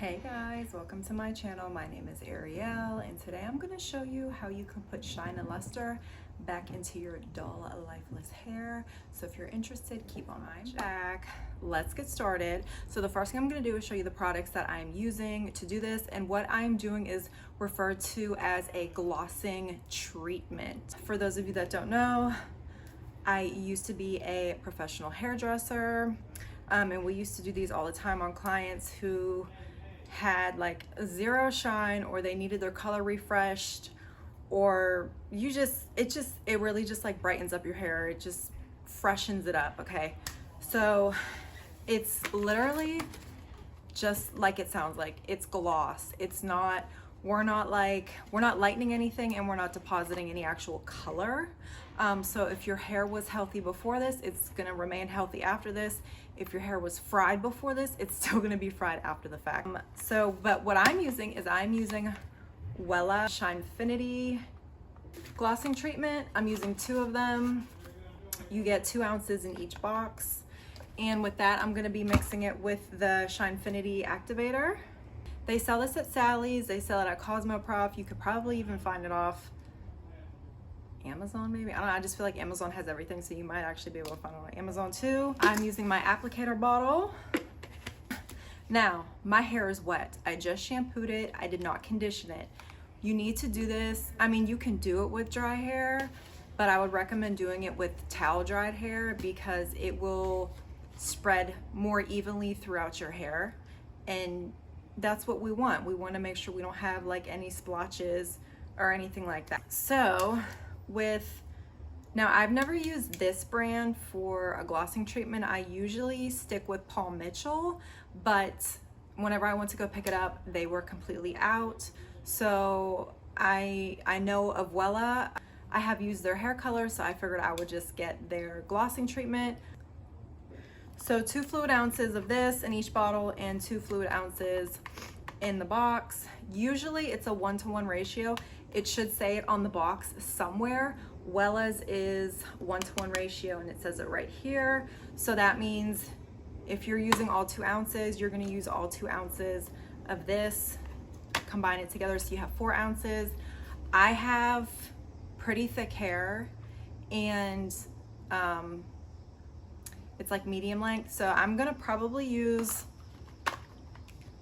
Hey guys, welcome to my channel. My name is Ariel and today I'm going to show you how you can put shine and luster back into your dull, lifeless hair. So if you're interested, keep on back. Let's get started. So the first thing I'm going to do is show you the products that I'm using to do this, and what I'm doing is referred to as a glossing treatment. For those of you that don't know, I used to be a professional hairdresser, and we used to do these all the time on clients who had like zero shine, or they needed their color refreshed, or it really just like brightens up your hair. It just freshens it up. Okay, so it's literally just like it sounds like. It's gloss. It's not, we're not lightening anything, and we're not depositing any actual color. So if your hair was healthy before this, it's gonna remain healthy after this. If your hair was fried before this, it's still gonna be fried after the fact. But what I'm using is Wella Shinefinity glossing treatment. I'm using 2 of them. You get 2 ounces in each box. And with that, I'm gonna be mixing it with the Shinefinity activator. They sell this at Sally's, they sell it at Cosmoprof. You could probably even find it off Amazon maybe. I don't know, I just feel like Amazon has everything, so you might actually be able to find it on Amazon too. I'm using my applicator bottle. Now, my hair is wet. I just shampooed it. I did not condition it. You need to do this. I mean, you can do it with dry hair, but I would recommend doing it with towel dried hair because it will spread more evenly throughout your hair. And that's what we want. We want to make sure we don't have like any splotches or anything like that. So now I've never used this brand for a glossing treatment. I usually stick with Paul Mitchell, but whenever I went to go pick it up, they were completely out. So I know of Wella. I have used their hair color, so I figured I would just get their glossing treatment. So 2 fluid ounces of this in each bottle and 2 fluid ounces in the box. Usually it's a 1-to-1 ratio. It should say it on the box somewhere. Wella's is 1-to-1 ratio, and it says it right here. So that means if you're using all 2 ounces, you're gonna use all 2 ounces of this, combine it together so you have 4 ounces. I have pretty thick hair, and it's like medium length, so I'm gonna probably use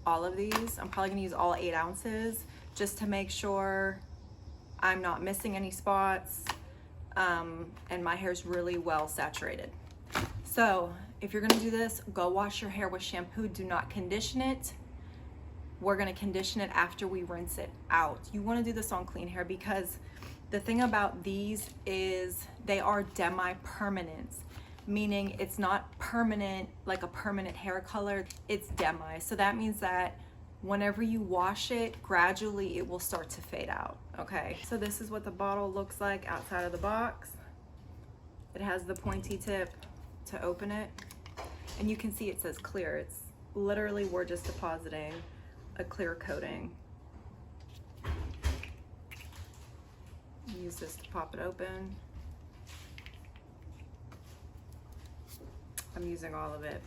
all of these. I'm probably gonna use all 8 ounces just to make sure I'm not missing any spots, and my hair's really well saturated. So if you're gonna do this, go wash your hair with shampoo. Do not condition it. We're gonna condition it after we rinse it out. You wanna do this on clean hair because the thing about these is they are demi-permanent, meaning it's not permanent, like a permanent hair color, it's demi. So that means that whenever you wash it, gradually it will start to fade out, okay? So this is what the bottle looks like outside of the box. It has the pointy tip to open it, and you can see it says clear. It's literally, we're just depositing a clear coating. Use this to pop it open. I'm using all of it.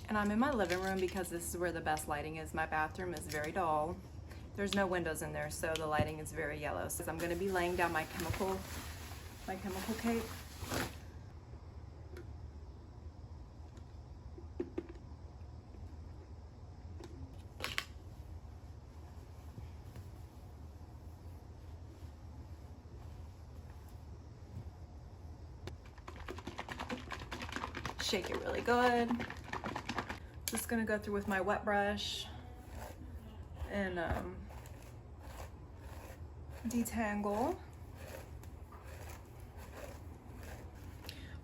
And I'm in my living room because this is where the best lighting is. My bathroom is very dull. There's no windows in there, so the lighting is very yellow. So I'm gonna be laying down my chemical cake. Shake it really good. Just gonna go through with my wet brush and detangle.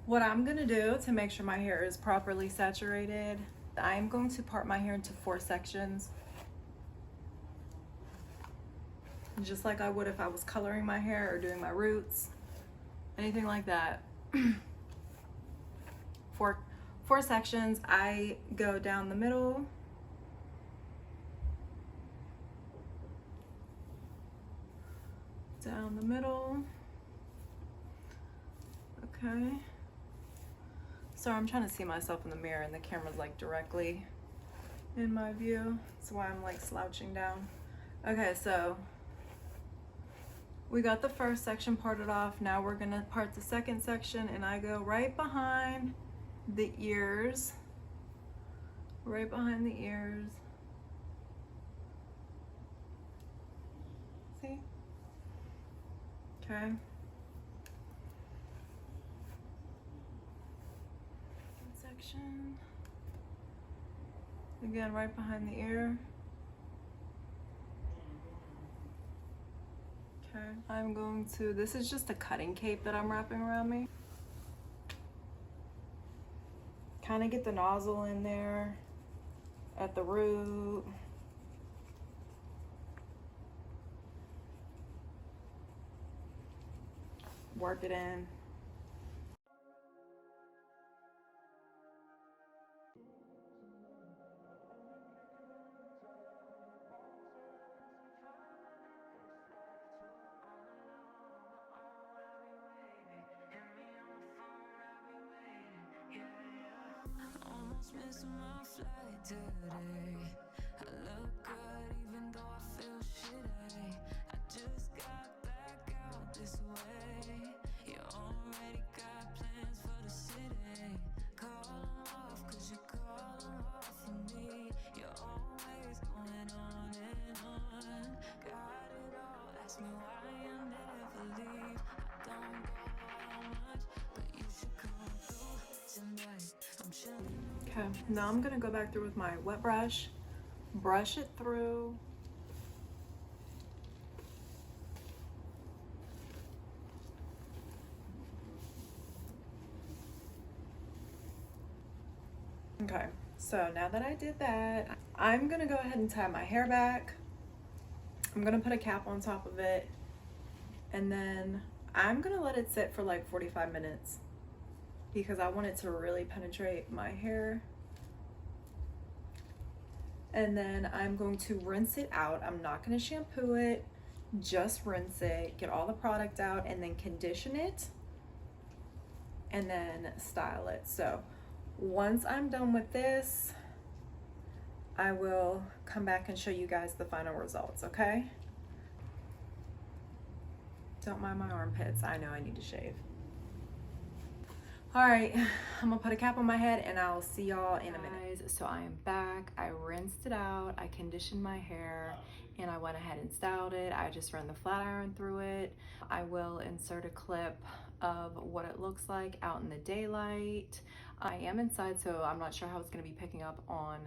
What I'm gonna do to make sure my hair is properly saturated, I'm going to part my hair into 4 sections, just like I would if I was coloring my hair or doing my roots, anything like that. 4 sections. I go down the middle, okay. So I'm trying to see myself in the mirror, and the camera's like directly in my view. That's why I'm like slouching down. Okay, so we got the first section parted off. Now we're gonna part the second section, and I go right behind the ears. Right behind the ears. See? Okay. Section. Again, right behind the ear. Okay. I'm going to, this is just a cutting cape that I'm wrapping around me. Kind of get the nozzle in there at the root. Work it in. Missing my flight today. I look good even though I feel shitty. I just got back out this way. You already got plans for the city. Call 'em off cause you call 'em off for me. You're always going on and on. Got it all, ask me why I never leave. I don't go out much, but you should come through tonight. I'm chilling. Okay, now I'm gonna go back through with my wet brush, brush it through. Okay, so now that I did that, I'm gonna go ahead and tie my hair back. I'm gonna put a cap on top of it, and then I'm gonna let it sit for like 45 minutes because I want it to really penetrate my hair. And then I'm going to rinse it out. I'm not gonna shampoo it, just rinse it, get all the product out, and then condition it, and then style it. So once I'm done with this, I will come back and show you guys the final results, okay? Don't mind my armpits. I know I need to shave. All right, I'm gonna put a cap on my head and I'll see y'all in a minute. So I am back. I rinsed it out, I conditioned my hair, and I went ahead and styled it. I just ran the flat iron through it. I will insert a clip of what it looks like out in the daylight. I am inside, so I'm not sure how it's gonna be picking up on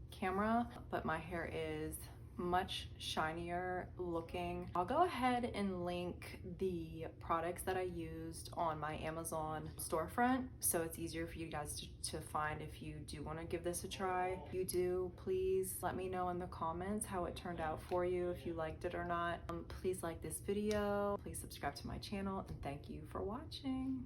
camera, but my hair is much shinier looking. I'll go ahead and link the products that I used on my Amazon storefront, so it's easier for you guys to find if you do want to give this a try. If you do, please let me know in the comments how it turned out for you, if you liked it or not. Please like this video, please subscribe to my channel, and thank you for watching.